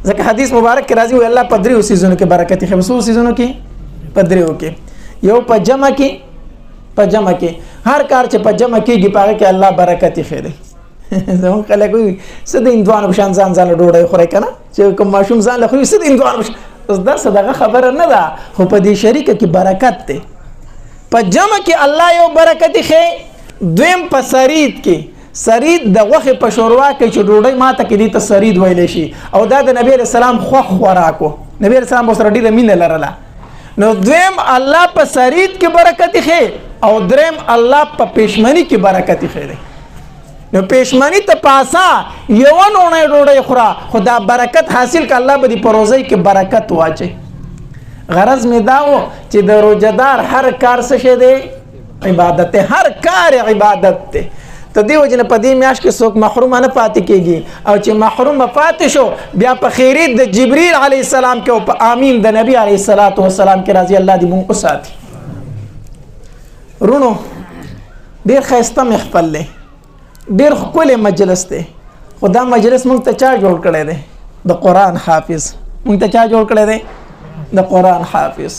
ځکه حدیث مبارک کې راځي وي الله په دریو سیزونو کې برکت خي. څو سیزونو کې؟ په دریو کې. یو په جمع کې هر کار چې په جمع کېږي په هغه کې الله برکت خي دی. زموږ خلک وایي څه د هندوانو په شان ځان ډوډۍ خورئ که نه چې کوم ماشوم ځان له خوري څه د هندوانو په شان. دا صدقه خبره نه ده خو په دې شریکه کې برکت دی. په جمع کې الله یو برکت خي. دویم په سرید کې سرید د غوښې په شوروا کې چې ډوډۍ ماته کې دي ته سرید ویلی شي او دا د نبی علیه السلام خوښ خوراک و. نبی علیه السلام ورسره ډېره مینه لرله. نو دویم الله په سرید کې برکت خي او دریم الله په پېشمني کې برکت خي دی. نو پېشمني ته پاسا یوه نوڼۍ ډوډۍ خوره خو دا برکت حاصل که الله به دې په روزۍ کې برکت واچي. غرض مې دا و چې د روزهدار هر کار څه شی دی؟ عبادت دی. هر کار عبادت دی. ته دې وجې نه په دې میاشت کې څوک محرومه نه پاتې کېږي او چې محرومه پاتې شو بیا په خیریت د جبریل علیه السلام کې او په آمین د نبی علیه السلام کې راځي. الله دې مونږ وساتي. رونو ډېر ښایسته محفل دی، ډېر ښکلی مجلس دی خو دا مجلس مونږ ته چا جوړ کړی دی؟ د قرآن حافظ. مونږ ته چا جوړ کړی دی؟ د قرآن حافظ.